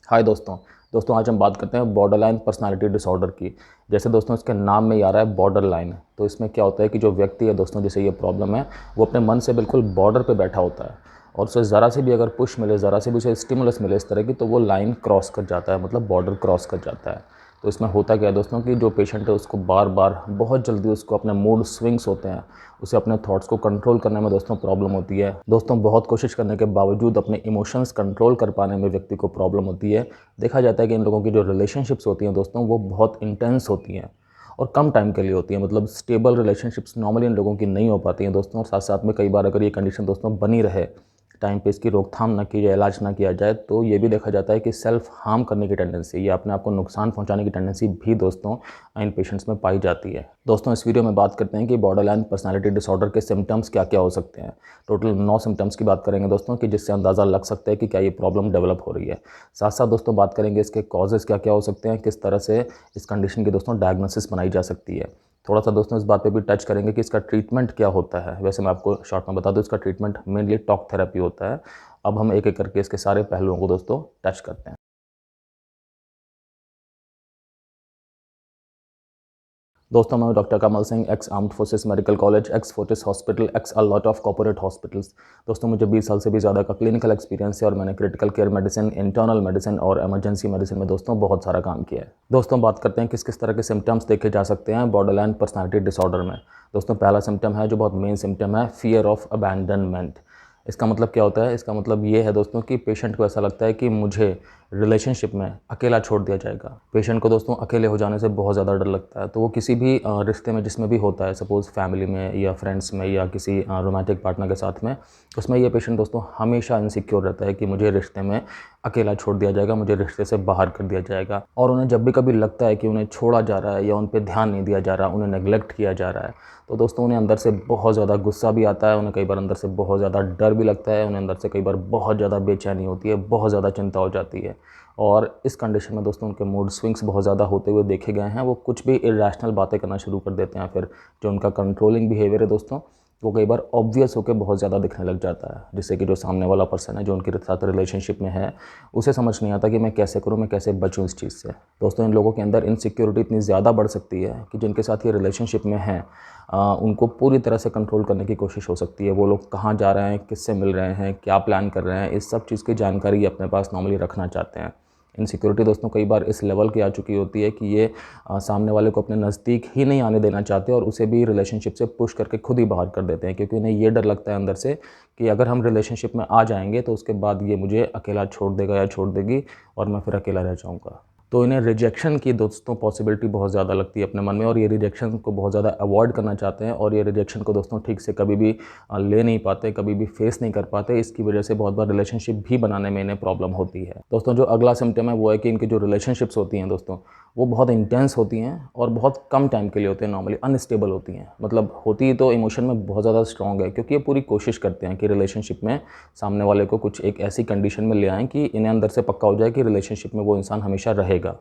हाय दोस्तों आज हम बात करते हैं बॉर्डरलाइन पर्सनालिटी डिसऑर्डर की। जैसे दोस्तों इसके नाम में ही आ रहा है बॉर्डर लाइन, तो इसमें क्या होता है कि जो व्यक्ति है दोस्तों, जैसे ये प्रॉब्लम है, वो अपने मन से बिल्कुल बॉर्डर पे बैठा होता है और उसे ज़रा से भी अगर पुश मिले, ज़रा से भी उसे स्टिमुलस मिले इस तरह की, तो वो लाइन क्रॉस कर जाता है, मतलब बॉर्डर क्रॉस कर जाता है। तो इसमें होता क्या है दोस्तों कि जो पेशेंट है उसको बार बार बहुत जल्दी उसको अपने मूड स्विंग्स होते हैं, उसे अपने थॉट्स को कंट्रोल करने में दोस्तों प्रॉब्लम होती है। दोस्तों बहुत कोशिश करने के बावजूद अपने इमोशंस कंट्रोल कर पाने में व्यक्ति को प्रॉब्लम होती है। देखा जाता है कि इन लोगों की जो रिलेशनशिप्स होती हैं दोस्तों, वो बहुत इंटेंस होती हैं और कम टाइम के लिए होती हैं, मतलब स्टेबल रिलेशनशिप्स नॉर्मली इन लोगों की नहीं हो पाती हैं दोस्तों। और साथ साथ में कई बार अगर ये कंडीशन दोस्तों बनी रहे, टाइम पे इसकी रोकथाम ना की जाए, इलाज ना किया जाए, तो ये भी देखा जाता है कि सेल्फ हार्म करने की टेंडेंसी या अपने आप को नुकसान पहुंचाने की टेंडेंसी भी दोस्तों इन पेशेंट्स में पाई जाती है। दोस्तों इस वीडियो में बात करते हैं कि बॉर्डरलाइन पर्सनालिटी डिसऑर्डर के सिम्टम्स क्या क्या हो सकते हैं। टोटल 9 सिम्टम्स की बात करेंगे दोस्तों कि जिससे अंदाज़ा लग सकता है कि क्या ये प्रॉब्लम डेवलप हो रही है। साथ साथ दोस्तों बात करेंगे इसके कॉजेज़ क्या क्या हो सकते हैं, किस तरह से इस कंडीशन की दोस्तों डायग्नोसिस बनाई जा सकती है। थोड़ा सा दोस्तों इस बात पे भी टच करेंगे कि इसका ट्रीटमेंट क्या होता है। वैसे मैं आपको शॉर्ट में बता दूं, इसका ट्रीटमेंट मेनली टॉक थेरेपी होता है। अब हम एक एक करके इसके सारे पहलुओं को दोस्तों टच करते हैं। दोस्तों मैं doctor Kamal Singh, x armed forces medical college, x Fortis hospital, x a lot of corporate hospitals. दोस्तों मुझे 20 साल से भी ज़्यादा का क्लिनिकल एक्सपीरियंस है और मैंने critical care medicine, internal medicine और इमरजेंसी मेडिसिन में दोस्तों बहुत सारा काम किया है। दोस्तों बात करते हैं किस किस तरह के सिम्टम्स देखे जा सकते हैं बॉर्डरलाइन पर्सनालिटी डिसऑर्डर में। दोस्तों पहला सिम्टम है जो बहुत मेन सिम्टम है, फियर ऑफ अबैंडनमेंट। इसका मतलब क्या होता है? इसका मतलब ये है दोस्तों कि पेशेंट को ऐसा लगता है कि मुझे रिलेशनशिप में अकेला छोड़ दिया जाएगा। पेशेंट को दोस्तों अकेले हो जाने से बहुत ज़्यादा डर लगता है। तो वो किसी भी रिश्ते में जिसमें भी होता है, सपोज़ फैमिली में या फ्रेंड्स में या किसी रोमांटिक पार्टनर के साथ में, उसमें ये पेशेंट दोस्तों हमेशा इनसिक्योर रहता है कि मुझे रिश्ते में अकेला छोड़ दिया जाएगा, मुझे रिश्ते से बाहर कर दिया जाएगा। और उन्हें जब भी कभी लगता है कि उन्हें छोड़ा जा रहा है या उन पे ध्यान नहीं दिया जा रहा, उन्हें नेग्लेक्ट किया जा रहा है, तो दोस्तों उन्हें अंदर से बहुत ज़्यादा गुस्सा भी आता है, उन्हें कई बार अंदर से बहुत ज़्यादा डर भी लगता है, उन्हें अंदर से कई बार बहुत ज़्यादा बेचैनी होती है, बहुत ज़्यादा चिंता हो जाती है। और इस कंडीशन में दोस्तों उनके मूड स्विंग्स बहुत ज़्यादा होते हुए देखे गए हैं। वो कुछ भी इरेशनल बातें करना शुरू कर देते हैं। फिर जो उनका कंट्रोलिंग बिहेवियर है दोस्तों, वो कई बार ऑब्वियस होकर बहुत ज़्यादा दिखने लग जाता है, जिससे कि जो सामने वाला पर्सन है जो उनके साथ रिलेशनशिप में है, उसे समझ नहीं आता कि मैं कैसे करूँ, मैं कैसे बचूँ इस चीज़ से। दोस्तों इन लोगों के अंदर इनसिक्योरिटी इतनी ज़्यादा बढ़ सकती है कि जिनके साथ ये रिलेशनशिप में हैं, उनको पूरी तरह से कंट्रोल करने की कोशिश हो सकती है। वो लोग कहाँ जा रहे हैं, किससे मिल रहे हैं, क्या प्लान कर रहे हैं, इस सब चीज़ की जानकारी अपने पास नॉर्मली रखना चाहते हैं। इनसिक्योरिटी दोस्तों कई बार इस लेवल की आ चुकी होती है कि ये सामने वाले को अपने नज़दीक ही नहीं आने देना चाहते और उसे भी रिलेशनशिप से पुश करके खुद ही बाहर कर देते हैं, क्योंकि उन्हें ये डर लगता है अंदर से कि अगर हम रिलेशनशिप में आ जाएंगे तो उसके बाद ये मुझे अकेला छोड़ देगा या छोड़ देगी और मैं फिर अकेला रह जाऊँगा। तो इन्हें रिजेक्शन की दोस्तों पॉसिबिलिटी बहुत ज़्यादा लगती है अपने मन में और ये रिजेक्शन को बहुत ज़्यादा अवॉइड करना चाहते हैं और ये रिजेक्शन को दोस्तों ठीक से कभी भी ले नहीं पाते, कभी भी फेस नहीं कर पाते। इसकी वजह से बहुत बार रिलेशनशिप भी बनाने में इन्हें प्रॉब्लम होती है। दोस्तों जो अगला सिम्टम है वो है कि इनकी जो रिलेशनशिप्स होती हैं दोस्तों, वो बहुत इंटेंस होती हैं और बहुत कम टाइम के लिए होते हैं, नॉर्मली अनस्टेबल होती हैं। मतलब होती तो इमोशन में बहुत ज़्यादा स्ट्रॉन्ग है, क्योंकि ये पूरी कोशिश करते हैं कि रिलेशनशिप में सामने वाले को कुछ एक ऐसी कंडीशन में ले आएँ कि इन्हें अंदर से पक्का हो जाए कि रिलेशनशिप में वो इंसान हमेशा रहेगा।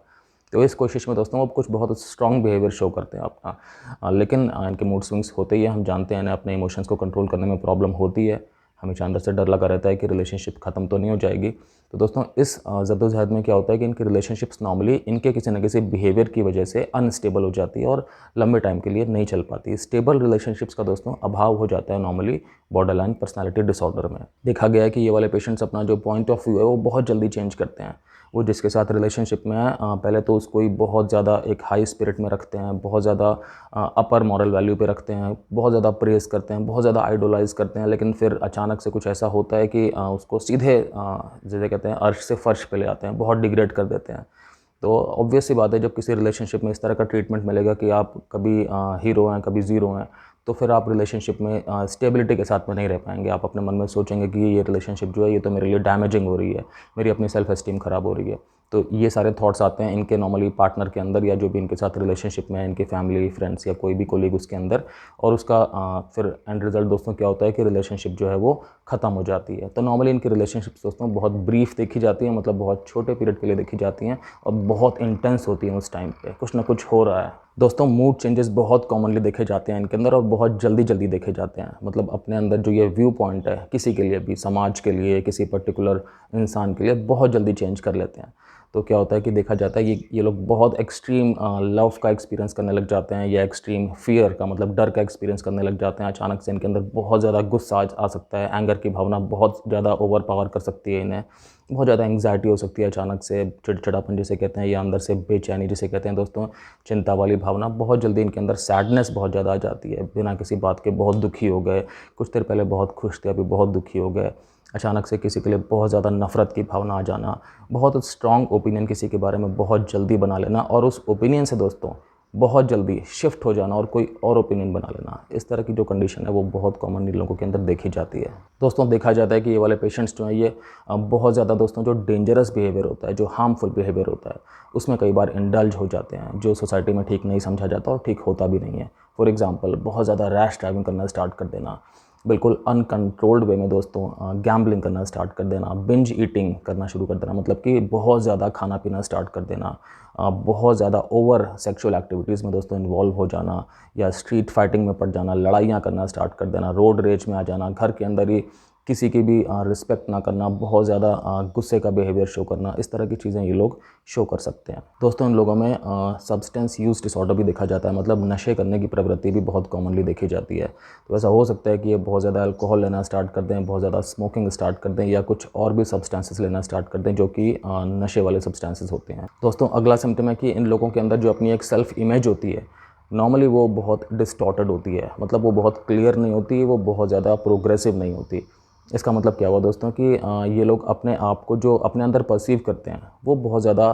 तो इस कोशिश में दोस्तों वो कुछ बहुत स्ट्रॉन्ग बिहेवियर शो करते हैं अपना, लेकिन इनके मूड स्विंग्स होते ही हैं। हम जानते हैं इन्हें अपने इमोशंस को कंट्रोल करने में प्रॉब्लम होती है। हमेशा अंदर से डर लगा रहता है कि रिलेशनशिप ख़त्म तो नहीं हो जाएगी। तो दोस्तों इस जद्दोजहद में क्या होता है कि इनकी रिलेशनशिप्स नॉर्मली इनके किसी न किसी बिहेवियर की वजह से अनस्टेबल हो जाती है और लंबे टाइम के लिए नहीं चल पाती। स्टेबल रिलेशनशिप्स का दोस्तों अभाव हो जाता है नॉर्मली बॉर्डरलाइन पर्सनालिटी डिसऑर्डर में। देखा गया है कि ये वाले पेशेंट्स अपना जो पॉइंट ऑफ व्यू है वो बहुत जल्दी चेंज करते हैं। वो जिसके साथ रिलेशनशिप में है, पहले तो उसको ही बहुत ज़्यादा एक हाई स्पिरिट में रखते हैं, बहुत ज़्यादा अपर मॉरल वैल्यू पे रखते हैं, बहुत ज़्यादा प्रेज़ करते हैं, बहुत ज़्यादा आइडोलाइज़ करते हैं। लेकिन फिर अचानक से कुछ ऐसा होता है कि उसको सीधे जैसे कहते हैं अर्श से फर्श पे ले आते हैं, बहुत डिग्रेड कर देते हैं। तो ऑब्वियस सी बात है, जब किसी रिलेशनशिप में इस तरह का ट्रीटमेंट मिलेगा कि आप कभी हीरो हैं, कभी ज़ीरो हैं, तो फिर आप रिलेशनशिप में स्टेबिलिटी के साथ में नहीं रह पाएंगे। आप अपने मन में सोचेंगे कि ये रिलेशनशिप जो है ये तो मेरे लिए डैमेजिंग हो रही है, मेरी अपनी सेल्फ एस्टीम ख़राब हो रही है। तो ये सारे थॉट्स आते हैं इनके नॉर्मली पार्टनर के अंदर या जो भी इनके साथ रिलेशनशिप में है, इनके फैमिली फ्रेंड्स या कोई भी कोलीग उसके अंदर। और उसका फिर एंड रिजल्ट दोस्तों क्या होता है कि रिलेशनशिप जो है वो ख़त्म हो जाती है। तो नॉर्मली इनकी रिलेशनशिप्स दोस्तों बहुत ब्रीफ देखी जाती हैं, मतलब बहुत छोटे पीरियड के लिए देखी जाती हैं और बहुत इंटेंस होती हैं। उस टाइम पे कुछ ना कुछ हो रहा है, दोस्तों मूड चेंजेस बहुत कॉमनली देखे जाते हैं इनके अंदर और बहुत जल्दी जल्दी देखे जाते हैं। मतलब अपने अंदर जो ये व्यू पॉइंट है किसी के लिए भी, समाज के लिए, किसी पर्टिकुलर इंसान के लिए बहुत जल्दी चेंज कर लेते हैं। तो क्या होता है कि देखा जाता है ये लोग बहुत एक्सट्रीम लव का एक्सपीरियंस करने लग जाते हैं या एक्सट्रीम फियर का, मतलब डर का एक्सपीरियंस करने लग जाते हैं। अचानक से इनके अंदर बहुत ज़्यादा गुस्सा आ सकता है, एंगर की भावना बहुत ज़्यादा ओवर पावर कर सकती है इन्हें, बहुत ज़्यादा एंग्जाइटी हो सकती है, अचानक से चिड़चिड़ापन जिसे कहते हैं, या अंदर से बेचैनी जिसे कहते हैं दोस्तों, चिंता वाली भावना। बहुत जल्दी इनके अंदर सैडनेस बहुत ज़्यादा आ जाती है, बिना किसी बात के बहुत दुखी हो गए, कुछ देर पहले बहुत खुश थे अभी बहुत दुखी हो गए। अचानक से किसी के लिए बहुत ज़्यादा नफ़रत की भावना आ जाना, बहुत स्ट्रॉन्ग ओपिनियन किसी के बारे में बहुत जल्दी बना लेना और उस ओपिनियन से दोस्तों बहुत जल्दी शिफ्ट हो जाना और कोई और ओपिनियन बना लेना। इस तरह की जो कंडीशन है वो बहुत कॉमन इन लोगों के अंदर देखी जाती है। दोस्तों देखा जाता है कि ये वाले पेशेंट्स जो हैं ये बहुत ज़्यादा दोस्तों जो डेंजरस बिहेवियर होता है, जो हार्मफुल बिहेवियर होता है, उसमें कई बार इंडल्ज हो जाते हैं, जो सोसाइटी में ठीक नहीं समझा जाता और ठीक होता भी नहीं है। फॉर एग्ज़ाम्पल बहुत ज़्यादा रैश ड्राइविंग करना स्टार्ट कर देना, बिल्कुल अनकंट्रोल्ड वे में दोस्तों गैम्बलिंग करना स्टार्ट कर देना, बिंज ईटिंग करना शुरू कर देना, मतलब कि बहुत ज़्यादा खाना पीना स्टार्ट कर देना, बहुत ज़्यादा ओवर सेक्सुअल एक्टिविटीज़ में दोस्तों इन्वॉल्व हो जाना, या स्ट्रीट फाइटिंग में पड़ जाना, लड़ाइयाँ करना स्टार्ट कर देना, रोड रेज में आ जाना, घर के अंदर ही किसी की भी रिस्पेक्ट ना करना, बहुत ज़्यादा गुस्से का बिहेवियर शो करना, इस तरह की चीज़ें ये लोग शो कर सकते हैं। दोस्तों इन लोगों में सब्सटेंस यूज़ डिसऑर्डर भी देखा जाता है, मतलब नशे करने की प्रवृत्ति भी बहुत कॉमनली देखी जाती है। तो ऐसा हो सकता है कि ये बहुत ज़्यादा अल्कोहल लेना स्टार्ट कर दें, बहुत ज़्यादा स्मोकिंग स्टार्ट कर दें, या कुछ और भी सब्सटेंसेस लेना स्टार्ट कर दें जो कि नशे वाले सब्सटेंसेस होते हैं। दोस्तों अगला सिम्टम है कि इन लोगों के अंदर जो अपनी एक सेल्फ इमेज होती है, नॉर्मली वो बहुत डिस्टॉर्टेड होती है, मतलब वो बहुत क्लियर नहीं होती, वो बहुत ज़्यादा प्रोग्रेसिव नहीं होती। इसका मतलब क्या हुआ दोस्तों कि ये लोग अपने आप को जो अपने अंदर परसीव करते हैं वो बहुत ज़्यादा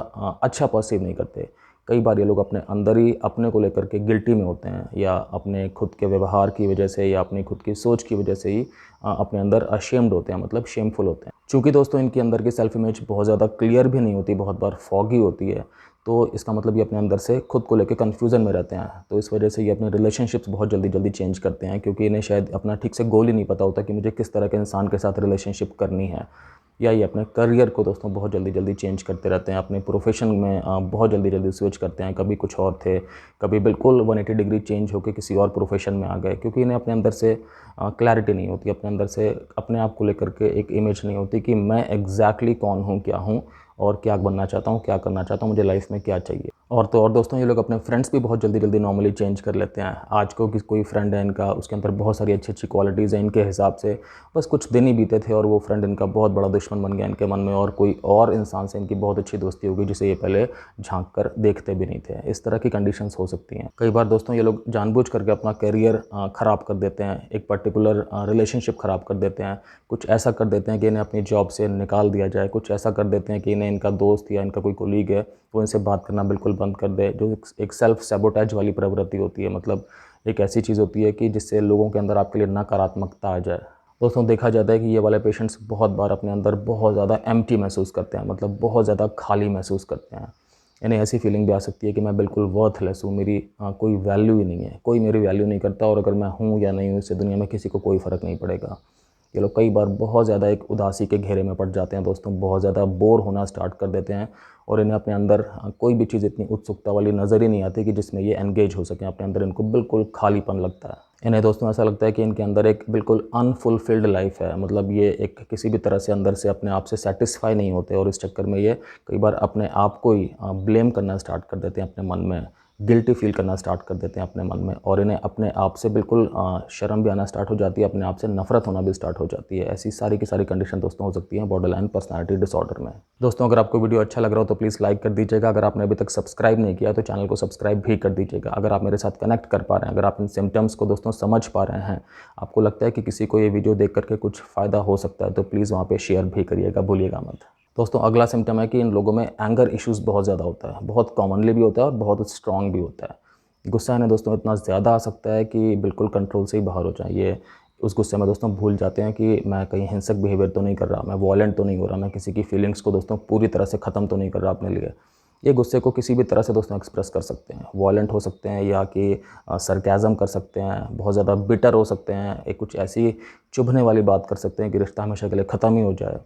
अच्छा परसीव नहीं करते। कई बार ये लोग अपने अंदर ही अपने को लेकर के गिल्टी में होते हैं, या अपने खुद के व्यवहार की वजह से या अपनी खुद की सोच की वजह से ही अपने अंदर अशेम्ड होते हैं, मतलब शेमफुल होते हैं। चूँकि दोस्तों इनके अंदर की सेल्फ इमेज बहुत ज़्यादा क्लियर भी नहीं होती, बहुत बार फॉगी होती है, तो इसका मतलब ये अपने अंदर से खुद को लेकर कन्फ्यूज़न में रहते हैं। तो इस वजह से ये अपने रिलेशनशिप्स बहुत जल्दी जल्दी चेंज करते हैं, क्योंकि इन्हें शायद अपना ठीक से गोल ही नहीं पता होता कि मुझे किस तरह के इंसान के साथ रिलेशनशिप करनी है। या ये अपने करियर को दोस्तों बहुत जल्दी जल्दी चेंज करते रहते हैं, अपने प्रोफेशन में बहुत जल्दी जल्दी स्विच करते हैं, कभी कुछ और थे, कभी बिल्कुल 180 डिग्री चेंज होकर किसी और प्रोफेशन में आ गए, क्योंकि इन्हें अपने अंदर से क्लैरिटी नहीं होती, अपने अंदर से अपने आप को लेकर के एक इमेज नहीं होती कि मैं एग्जैक्टली कौन हूँ, क्या हूँ और क्या बनना चाहता हूँ, क्या करना चाहता हूँ, मुझे लाइफ में क्या चाहिए। और तो और दोस्तों ये लोग अपने फ्रेंड्स भी बहुत जल्दी जल्दी नॉर्मली चेंज कर लेते हैं। आज को कोई फ्रेंड है इनका, उसके अंदर बहुत सारी अच्छी अच्छी क्वालिटीज़ हैं इनके हिसाब से, बस कुछ दिन ही बीते थे और वो फ्रेंड इनका बहुत बड़ा दुश्मन बन गया इनके मन में, और कोई और इंसान से इनकी बहुत अच्छी दोस्ती होगी जिसे ये पहले झांक कर देखते भी नहीं थे। इस तरह की कंडीशंस हो सकती हैं। कई बार दोस्तों ये लोग जानबूझ करके अपना करियर ख़राब कर देते हैं, एक पर्टिकुलर रिलेशनशिप ख़राब कर देते हैं, कुछ ऐसा कर देते हैं कि इन्हें अपनी जॉब से निकाल दिया जाए, कुछ ऐसा कर देते हैं कि इन्हें इनका दोस्त या इनका कोई कोलीग है वो इनसे बात करना बिल्कुल बंद कर दे, जो एक सेल्फ सैबोटेज वाली प्रवृत्ति होती है। मतलब एक ऐसी चीज़ होती है कि जिससे लोगों के अंदर आपके लिए नकारात्मकता आ जाए। दोस्तों देखा जाता है कि ये वाले पेशेंट्स बहुत बार अपने अंदर बहुत ज़्यादा एम्प्टी महसूस करते हैं, मतलब बहुत ज़्यादा खाली महसूस करते हैं। इन्हें ऐसी फीलिंग भी आ सकती है कि मैं बिल्कुल वर्थलेस हूँ, मेरी कोई वैल्यू ही नहीं है, कोई मेरी वैल्यू नहीं करता, और अगर मैं हूँ या नहीं हूँ इससे दुनिया में किसी को कोई फ़र्क नहीं पड़ेगा। ये लोग कई बार बहुत ज़्यादा एक उदासी के घेरे में पड़ जाते हैं दोस्तों, बहुत ज़्यादा बोर होना स्टार्ट कर देते हैं, और इन्हें अपने अंदर कोई भी चीज़ इतनी उत्सुकता वाली नज़र ही नहीं आती कि जिसमें ये एंगेज हो सकें। अपने अंदर इनको बिल्कुल खालीपन लगता है। इन्हें दोस्तों ऐसा लगता है कि इनके अंदर एक बिल्कुल अनफुलफिल्ड लाइफ है, मतलब ये एक किसी भी तरह से अंदर से अपने आप से सेटिस्फाई नहीं होते, और इस चक्कर में ये कई बार अपने आप को ही ब्लेम करना स्टार्ट कर देते हैं अपने मन में, गिल्टी फील करना स्टार्ट कर देते हैं अपने मन में, और इन्हें अपने आप से बिल्कुल शर्म भी आना स्टार्ट हो जाती है, अपने आप से नफरत होना भी स्टार्ट हो जाती है। ऐसी सारी की सारी कंडीशन दोस्तों हो सकती हैं बॉर्डरलाइन पर्सनालिटी डिसऑर्डर में। दोस्तों अगर आपको वीडियो अच्छा लग रहा हो तो प्लीज़ लाइक कर दीजिएगा। अगर आपने अभी तक सब्सक्राइब नहीं किया तो चैनल को सब्सक्राइब भी कर दीजिएगा। अगर आप मेरे साथ कनेक्ट कर पा रहे हैं, अगर आप इन सिम्टम्स को दोस्तों समझ पा रहे हैं, आपको लगता है कि किसी को ये वीडियो देख करके कुछ फ़ायदा हो सकता है, तो प्लीज़ वहाँ पर शेयर भी करिएगा, भूलिएगा मत। दोस्तों अगला सिम्टम है कि इन लोगों में एंगर इश्यूज़ बहुत ज़्यादा होता है, बहुत कॉमनली भी होता है और बहुत स्ट्रॉन्ग भी होता है। गुस्सा इन्हें दोस्तों इतना ज़्यादा आ सकता है कि बिल्कुल कंट्रोल से ही बाहर हो जाए। ये उस गुस्से में दोस्तों भूल जाते हैं कि मैं कहीं हिंसक बिहेवियर तो नहीं कर रहा, मैं वॉयलेंट तो नहीं हो रहा, मैं किसी की फीलिंग्स को दोस्तों पूरी तरह से ख़त्म तो नहीं कर रहा अपने लिए। ये गुस्से को किसी भी तरह से दोस्तों एक्सप्रेस कर सकते हैं, वॉयलेंट हो सकते हैं, या कि सरकाज़म कर सकते हैं, बहुत ज़्यादा बिटर हो सकते हैं, एक कुछ ऐसी चुभने वाली बात कर सकते हैं कि रिश्ता हमेशा के लिए ख़त्म ही हो जाए।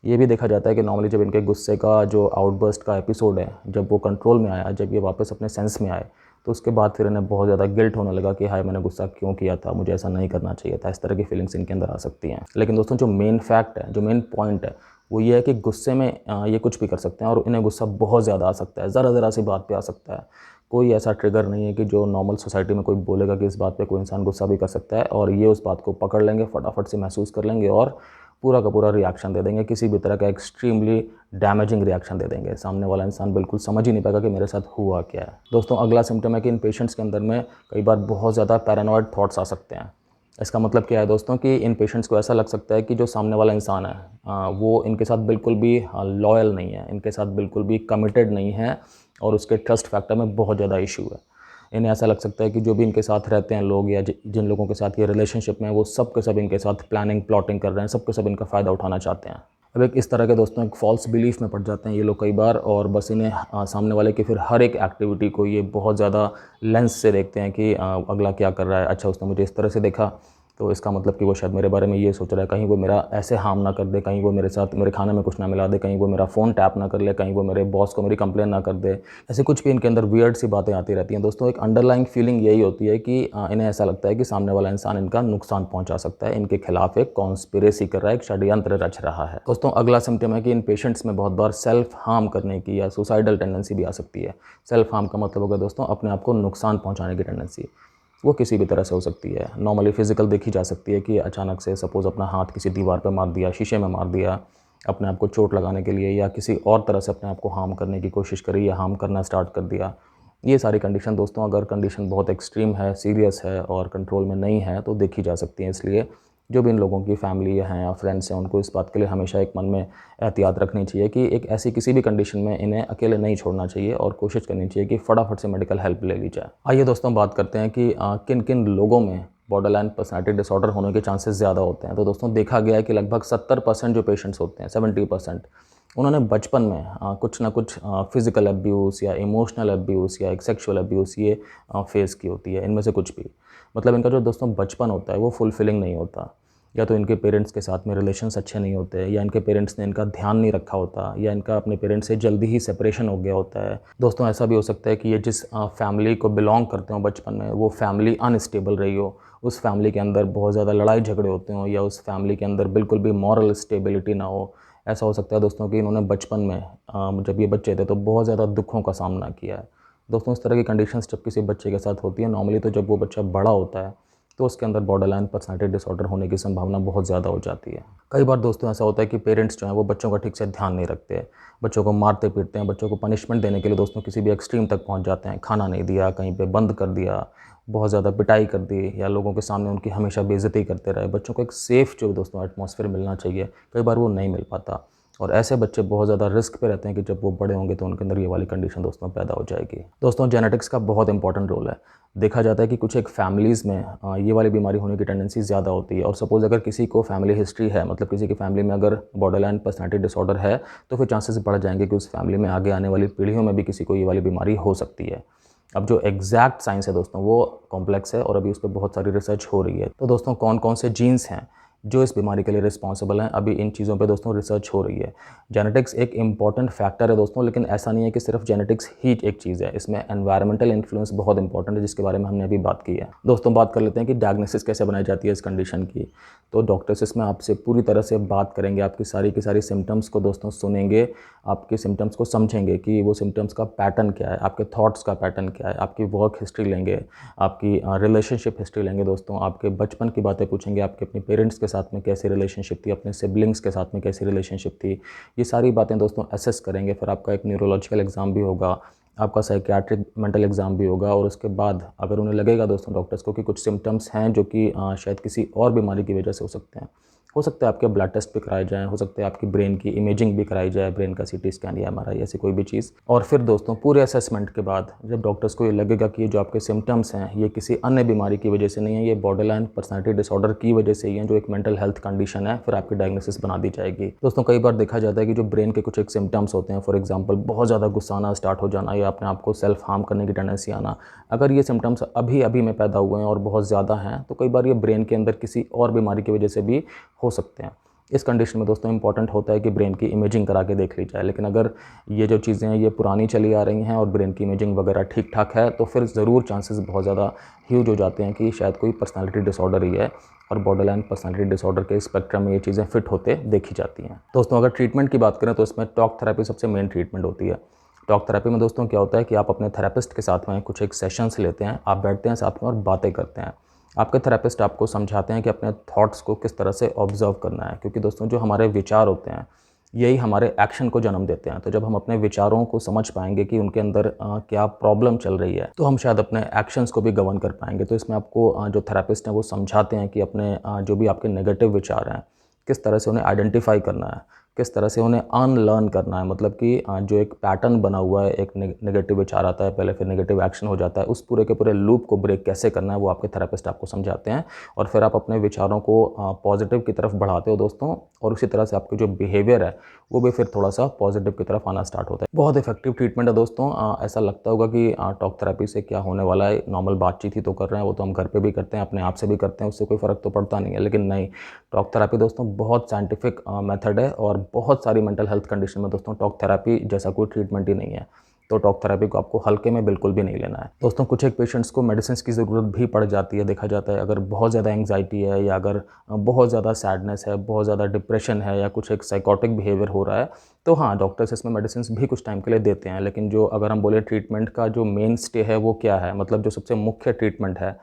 ये भी देखा जाता है कि नॉर्मली जब इनके गुस्से का जो आउटबर्स्ट का एपिसोड है, जब वो कंट्रोल में आया, जब ये वापस अपने सेंस में आए, तो उसके बाद फिर इन्हें बहुत ज़्यादा गिल्ट होने लगा कि हाय मैंने गुस्सा क्यों किया था, मुझे ऐसा नहीं करना चाहिए था। इस तरह की फीलिंग्स इनके अंदर आ सकती हैं। लेकिन दोस्तों जो मेन फैक्ट है, जो मेन पॉइंट है, वो ये है कि गुस्से में ये कुछ भी कर सकते हैं और इन्हें गुस्सा बहुत ज़्यादा आ सकता है, ज़रा सी बात पे आ सकता है। कोई ऐसा ट्रिगर नहीं है कि जो नॉर्मल सोसाइटी में कोई बोलेगा कि इस बात पे कोई इंसान गुस्सा भी कर सकता है और ये उस बात को पकड़ लेंगे, फटाफट से महसूस कर लेंगे और पूरा का पूरा रिएक्शन दे देंगे, किसी भी तरह का एक्सट्रीमली डैमेजिंग रिएक्शन दे देंगे। सामने वाला इंसान बिल्कुल समझ ही नहीं पाएगा कि मेरे साथ हुआ क्या है। दोस्तों अगला सिम्टम है कि इन पेशेंट्स के अंदर में कई बार बहुत ज़्यादा पैरानॉइड थॉट्स आ सकते हैं। इसका मतलब क्या है दोस्तों कि इन पेशेंट्स को ऐसा लग सकता है कि जो सामने वाला इंसान है वो इनके साथ बिल्कुल भी लॉयल नहीं है, इनके साथ बिल्कुल भी कमिटेड नहीं है और उसके ट्रस्ट फैक्टर में बहुत ज़्यादा इशू है। इन्हें ऐसा लग सकता है कि जो भी इनके साथ रहते हैं लोग या जिन लोगों के साथ ये रिलेशनशिप में है वो सब के सब इनके साथ प्लानिंग प्लॉटिंग कर रहे हैं, सब के सब इनका फ़ायदा उठाना चाहते हैं। अब एक इस तरह के दोस्तों एक फ़ॉल्स बिलीफ में पड़ जाते हैं ये लोग कई बार और बस इन्हें सामने वाले की फिर हर एक एक्टिविटी को ये बहुत ज़्यादा लेंस से देखते हैं कि अगला क्या कर रहा है, अच्छा उसने मुझे इस तरह से देखा तो इसका मतलब कि वो शायद मेरे बारे में ये सोच रहा है, कहीं वो मेरा ऐसे हार्म ना कर दे, कहीं वो मेरे साथ मेरे खाने में कुछ ना मिला दे, कहीं वो मेरा फ़ोन टैप ना कर ले, कहीं वो मेरे बॉस को मेरी कंप्लेन ना कर दे। ऐसे कुछ भी इनके अंदर वियर्ड सी बातें आती रहती हैं। दोस्तों एक अंडरलाइंग फीलिंग यही होती है कि इन्हें ऐसा लगता है कि सामने वाला इंसान इनका नुकसान पहुंचा सकता है, इनके खिलाफ एक कॉन्स्पिरेसी कर रहा है, एक षड्यंत्र रच रहा है। दोस्तों अगला सिम्टम है कि इन पेशेंट्स में बहुत बार सेल्फ हार्म करने की या सुसाइडल टेंडेंसी भी आ सकती है। सेल्फ हार्म का मतलब होगा दोस्तों अपने आप को नुकसान पहुँचाने की टेंडेंसी। वो किसी भी तरह से हो सकती है। नॉर्मली फिजिकल देखी जा सकती है कि अचानक से सपोज़ अपना हाथ किसी दीवार पर मार दिया, शीशे में मार दिया, अपने आप को चोट लगाने के लिए या किसी और तरह से अपने आप को हार्म करने की कोशिश करी या हार्म करना स्टार्ट कर दिया। ये सारी कंडीशन दोस्तों अगर कंडीशन बहुत एक्सट्रीम है, सीरियस है और कंट्रोल में नहीं है तो देखी जा सकती है। इसलिए जो भी इन लोगों की फैमिली हैं या फ्रेंड्स हैं उनको इस बात के लिए हमेशा एक मन में एहतियात रखनी चाहिए कि एक ऐसी किसी भी कंडीशन में इन्हें अकेले नहीं छोड़ना चाहिए और कोशिश करनी चाहिए कि फटाफट से मेडिकल हेल्प ले ली जाए। आइए दोस्तों बात करते हैं कि किन किन लोगों में बॉर्डरलाइन पर्सनैलिटी डिसऑर्डर होने के चांसेस ज़्यादा होते हैं। तो दोस्तों देखा गया है कि लगभग 70% जो पेशेंट्स होते हैं, 70% उन्होंने बचपन में कुछ ना कुछ फिज़िकल अब्यूज़ या इमोशनल अब्यूज़ या एक सेक्शुअल अब्यूज़ ये फेस की होती है। इनमें से कुछ भी मतलब इनका जो दोस्तों बचपन होता है वो फुलफिलिंग नहीं होता, या तो इनके पेरेंट्स के साथ में रिलेशंस अच्छे नहीं होते, या इनके पेरेंट्स ने इनका ध्यान नहीं रखा होता, या इनका अपने पेरेंट्स से जल्दी ही सेपरेशन हो गया होता है। दोस्तों ऐसा भी हो सकता है कि ये जिस फैमिली को बिलोंग करते हो बचपन में वो फैमिली अनस्टेबल रही हो, उस फैमिली के अंदर बहुत ज़्यादा लड़ाई झगड़े होते हों, या उस फैमिली के अंदर बिल्कुल भी मॉरल स्टेबिलिटी ना हो। ऐसा हो सकता है दोस्तों कि इन्होंने बचपन में जब ये बच्चे थे तो बहुत ज़्यादा दुखों का सामना किया है। दोस्तों इस तरह की कंडीशंस जब किसी बच्चे के साथ होती है नॉर्मली तो जब वो बच्चा बड़ा होता है तो उसके अंदर बॉर्डरलाइन पर्सनैलिटी डिसऑर्डर होने की संभावना बहुत ज़्यादा हो जाती है। कई बार दोस्तों ऐसा होता है कि पेरेंट्स जो हैं वो बच्चों का ठीक से ध्यान नहीं रखते, बच्चों को मारते पीटते हैं, बच्चों को पनिशमेंट देने के लिए दोस्तों किसी भी एक्सट्रीम तक पहुंच जाते हैं। खाना नहीं दिया, कहीं पे बंद कर दिया, बहुत ज़्यादा पिटाई कर दी, या लोगों के सामने उनकी हमेशा बेइज्जती करते रहे। बच्चों को एक सेफ़ जो दोस्तों एटमॉस्फेयर मिलना चाहिए, कई बार वो नहीं मिल पाता और ऐसे बच्चे बहुत ज़्यादा रिस्क पे रहते हैं कि जब वो बड़े होंगे तो उनके अंदर ये वाली कंडीशन दोस्तों पैदा हो जाएगी। दोस्तों जेनेटिक्स का बहुत इंपॉर्टेंट रोल है। देखा जाता है कि कुछ एक फैमिलीज़ में ये वाली बीमारी होने की टेंडेंसी ज़्यादा होती है और सपोज़ अगर किसी को फैमिली हिस्ट्री है, मतलब किसी की फैमिली में अगर बॉर्डरलाइन पर्सनैलिटी डिसऑर्डर है तो फिर चांसेस बढ़ जाएंगे कि उस फैमिली में आगे आने वाली पीढ़ियों में भी किसी को ये वाली बीमारी हो सकती है। अब जो एग्जैक्ट साइंस है दोस्तों वो कॉम्प्लेक्स है और अभी उस पर बहुत सारी रिसर्च हो रही है। तो दोस्तों कौन कौन से जीन्स हैं जो इस बीमारी के लिए रिस्पॉन्सिबल हैं, अभी इन चीज़ों पे दोस्तों रिसर्च हो रही है। जेनेटिक्स एक इंपॉर्टेंट फैक्टर है दोस्तों, लेकिन ऐसा नहीं है कि सिर्फ जेनेटिक्स ही एक चीज़ है, इसमें एनवायरमेंटल इन्फ्लुएंस बहुत इंपॉर्टेंट है जिसके बारे में हमने अभी बात की है। दोस्तों बात कर लेते हैं कि डायग्नोसिस कैसे बनाई जाती है इस कंडीशन की। तो डॉक्टर्स इसमें आपसे पूरी तरह से बात करेंगे, आपकी सारी की सारी सिम्टम्स को दोस्तों सुनेंगे, आपके सिम्टम्स को समझेंगे कि वो सिम्टम्स का पैटर्न क्या है, आपके थॉट्स का पैटर्न क्या है, आपकी वर्क हिस्ट्री लेंगे, आपकी रिलेशनशिप हिस्ट्री लेंगे दोस्तों, आपके बचपन की बातें पूछेंगे, आपके अपने पेरेंट्स के साथ में कैसी रिलेशनशिप थी, अपने सिबलिंग्स के साथ में कैसी रिलेशनशिप थी, ये सारी बातें दोस्तों असेस करेंगे। फिर आपका एक न्यूरोलॉजिकल एग्ज़ाम भी होगा, आपका साइकियाट्रिक मेंटल एग्ज़ाम भी होगा और उसके बाद अगर उन्हें लगेगा दोस्तों डॉक्टर्स को कि कुछ सिम्टम्स हैं जो कि शायद किसी और बीमारी की वजह से हो सकता है आपके ब्लड टेस्ट भी कराए जाएँ, हो सकता है आपकी ब्रेन की इमेजिंग भी कराई जाए, ब्रेन का सीटी स्कैन या एमआरआई ऐसी कोई भी चीज़। और फिर दोस्तों पूरे असेसमेंट के बाद जब डॉक्टर्स को ये लगेगा कि ये जो आपके सिम्टम्स हैं ये किसी अन्य बीमारी की वजह से नहीं है, ये बॉर्डरलाइन पर्सनैलिटी डिसऑर्डर की वजह से ही है जो एक मेंटल हेल्थ कंडीशन है, फिर आपकी डायग्नोसिस बना दी जाएगी। दोस्तों कई बार देखा जाता है कि जो ब्रेन के कुछ एक सिम्टम्स होते हैं, फॉर एग्जाम्पल बहुत ज़्यादा गुस्सा आना स्टार्ट हो जाना या अपने आप को सेल्फ हार्म करने की टेंडेंसी आना, अगर ये सिम्टम्स अभी अभी में पैदा हुए हैं और बहुत ज़्यादा हैं तो कई बार ये ब्रेन के अंदर किसी और बीमारी की वजह से भी हो सकते हैं। इस कंडीशन में दोस्तों इंपॉर्टेंट होता है कि ब्रेन की इमेजिंग करा के देख ली जाए। लेकिन अगर ये जो चीज़ें हैं ये पुरानी चली आ रही हैं और ब्रेन की इमेजिंग वगैरह ठीक ठाक है, तो फिर ज़रूर चांसेस बहुत ज़्यादा ह्यूज हो जाते हैं कि शायद कोई पर्सनालिटी डिसऑर्डर ही है, और बॉर्डरलाइन पर्सनालिटी डिसऑर्डर के स्पेक्ट्रम में ये चीज़ें फिट होते देखी जाती हैं। दोस्तों अगर ट्रीटमेंट की बात करें तो इसमें टॉक थेरेपी सबसे मेन ट्रीटमेंट होती है। टॉक थेरेपी में दोस्तों क्या होता है कि आप अपने थेरेपिस्ट के साथ में कुछ एक सेशंस लेते हैं, आप बैठते हैं साथ में और बातें करते हैं। आपके थेरेपिस्ट आपको समझाते हैं कि अपने थॉट्स को किस तरह से ऑब्जर्व करना है, क्योंकि दोस्तों जो हमारे विचार होते हैं यही हमारे एक्शन को जन्म देते हैं। तो जब हम अपने विचारों को समझ पाएंगे कि उनके अंदर क्या प्रॉब्लम चल रही है, तो हम शायद अपने एक्शंस को भी गवर्न कर पाएंगे। तो इसमें आपको जो थेरेपिस्ट हैं वो समझाते हैं कि अपने जो भी आपके नेगेटिव विचार हैं किस तरह से उन्हें आइडेंटिफाई करना है, किस तरह से उन्हें अनलर्न करना है। मतलब कि जो एक पैटर्न बना हुआ है, एक नेगेटिव विचार आता है पहले, फिर नेगेटिव एक्शन हो जाता है, उस पूरे के पूरे लूप को ब्रेक कैसे करना है वो आपके थेरेपिस्ट आपको समझाते हैं। और फिर आप अपने विचारों को पॉजिटिव की तरफ बढ़ाते हो दोस्तों, और उसी तरह से आपके जो बिहेवियर है वो भी फिर थोड़ा सा पॉजिटिव की तरफ आना स्टार्ट होता है। बहुत इफेक्टिव ट्रीटमेंट है दोस्तों। ऐसा लगता होगा कि टॉक थेरेपी से क्या होने वाला है, नॉर्मल बातचीत ही तो कर रहे हैं, वो तो हम घर पे भी करते हैं, अपने आप से भी करते हैं, उससे कोई फ़र्क तो पड़ता नहीं है। लेकिन नहीं, टॉक थेरेपी दोस्तों बहुत साइंटिफिक मेथड है, और बहुत सारी मेंटल हेल्थ कंडीशन में दोस्तों टॉक थेरेपी जैसा कोई ट्रीटमेंट ही नहीं है। तो टॉक थेरेपी को आपको हल्के में बिल्कुल भी नहीं लेना है दोस्तों। कुछ एक पेशेंट्स को मेडिसिन की ज़रूरत भी पड़ जाती है, देखा जाता है। अगर बहुत ज़्यादा एंग्जाइटी है, या अगर बहुत ज़्यादा सैडनेस है, बहुत ज़्यादा डिप्रेशन है, या कुछ एक साइकोटिक बिहेवियर हो रहा है, तो हाँ, डॉक्टर्स इसमें मेडिसिन भी कुछ टाइम के लिए देते हैं। लेकिन जो अगर हम बोले ट्रीटमेंट का जो मेन स्टे है वो क्या है, मतलब जो सबसे मुख्य ट्रीटमेंट है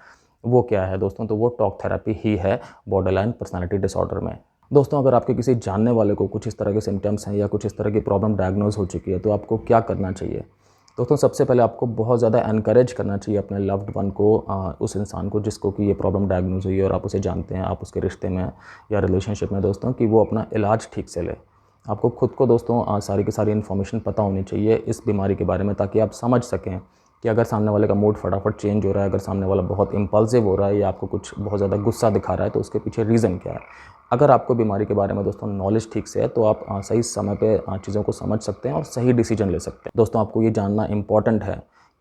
वो क्या है दोस्तों, तो वो टॉक थेरेपी ही है बॉर्डरलाइन पर्सनालिटी डिसऑर्डर में। दोस्तों अगर आपके किसी जानने वाले को कुछ इस तरह के सिम्टम्स हैं या कुछ इस तरह की प्रॉब्लम डायग्नोज हो चुकी है, तो आपको क्या करना चाहिए दोस्तों। सबसे पहले आपको बहुत ज़्यादा एनकरेज करना चाहिए अपने लव्ड वन को, उस इंसान को जिसको कि ये प्रॉब्लम डायग्नोज हुई है और आप उसे जानते हैं, आप उसके रिश्ते में या रिलेशनशिप में दोस्तों, कि वो अपना इलाज ठीक से ले। आपको खुद को दोस्तों सारी की सारी इन्फॉर्मेशन पता होनी चाहिए इस बीमारी के बारे में, ताकि आप समझ सकें कि अगर सामने वाले का मूड फटाफट चेंज हो रहा है, अगर सामने वाला बहुत इम्पल्सिव हो रहा है, या आपको कुछ बहुत ज़्यादा गुस्सा दिखा रहा है, तो उसके पीछे रीज़न क्या है। अगर आपको बीमारी के बारे में दोस्तों नॉलेज ठीक से है, तो आप सही समय पे चीज़ों को समझ सकते हैं और सही डिसीजन ले सकते हैं। दोस्तों आपको ये जानना इंपॉर्टेंट है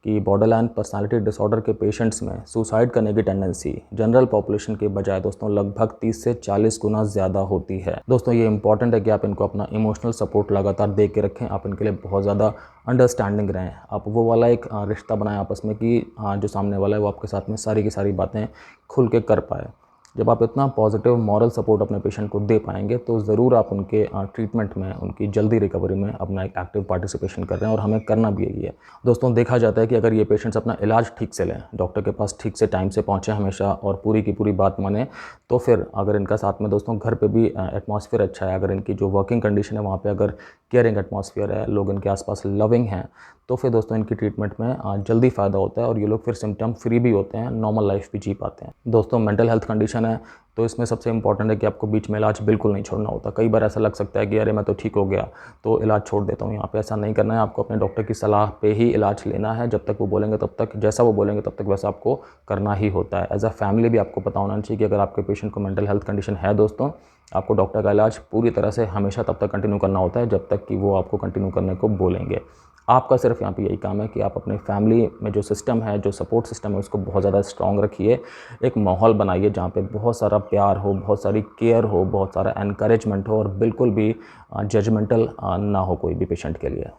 कि बॉर्डरलाइन पर्सनालिटी डिसऑर्डर के पेशेंट्स में सुसाइड करने की टेंडेंसी जनरल पॉपुलेशन के बजाय दोस्तों लगभग 30 से 40 गुना ज़्यादा होती है। दोस्तों ये इंपॉर्टेंट है कि आप इनको अपना इमोशनल सपोर्ट लगातार दे के रखें, आप इनके लिए बहुत ज़्यादा अंडरस्टैंडिंग रहें, आप वो वाला एक रिश्ता बनाएं आपस में कि जो सामने वाला है वो आपके साथ में सारी की सारी बातें खुल के कर पाए। जब आप इतना पॉजिटिव मॉरल सपोर्ट अपने पेशेंट को दे पाएंगे, तो ज़रूर आप उनके ट्रीटमेंट में, उनकी जल्दी रिकवरी में अपना एक एक्टिव पार्टिसिपेशन कर रहे हैं, और हमें करना भी यही है। दोस्तों देखा जाता है कि अगर ये पेशेंट्स अपना इलाज ठीक से लें, डॉक्टर के पास ठीक से टाइम से पहुँचें हमेशा, और पूरी की पूरी बात माने, तो फिर अगर इनका साथ में दोस्तों घर पे भी एटमॉस्फेयर अच्छा है, अगर इनकी जो वर्किंग कंडीशन है वहाँ पे अगर केयरिंग एटमॉस्फेयर है, लोग इनके आसपास लविंग हैं, तो फिर दोस्तों इनकी ट्रीटमेंट में जल्दी फ़ायदा होता है, और ये लोग फिर सिम्टम फ्री भी होते हैं, नॉर्मल लाइफ भी जी पाते हैं। दोस्तों मेंटल हेल्थ कंडीशन है, तो इसमें सबसे इंपॉर्टेंट है कि आपको बीच में इलाज बिल्कुल नहीं छोड़ना होता। कई बार ऐसा लग सकता है कि अरे मैं तो ठीक हो गया तो इलाज छोड़ देता हूँ, यहाँ पे ऐसा नहीं करना है। आपको अपने डॉक्टर की सलाह पे ही इलाज लेना है, जब तक वो बोलेंगे तब तक, जैसा वो बोलेंगे तब तक वैसा आपको करना ही होता है। एज अ फैमिली भी आपको पता होना चाहिए कि अगर आपके पेशेंट को मेंटल हेल्थ कंडीशन है दोस्तों, आपको डॉक्टर का इलाज पूरी तरह से हमेशा तब तक कंटिन्यू करना होता है जब तक कि वो आपको कंटिन्यू करने को बोलेंगे। आपका सिर्फ यहाँ पे यही काम है कि आप अपने फैमिली में जो सिस्टम है, जो सपोर्ट सिस्टम है, उसको बहुत ज़्यादा स्ट्रॉन्ग रखिए। एक माहौल बनाइए जहाँ पे बहुत सारा प्यार हो, बहुत सारी केयर हो, बहुत सारा एनकरेजमेंट हो, और बिल्कुल भी जजमेंटल ना हो कोई भी पेशेंट के लिए।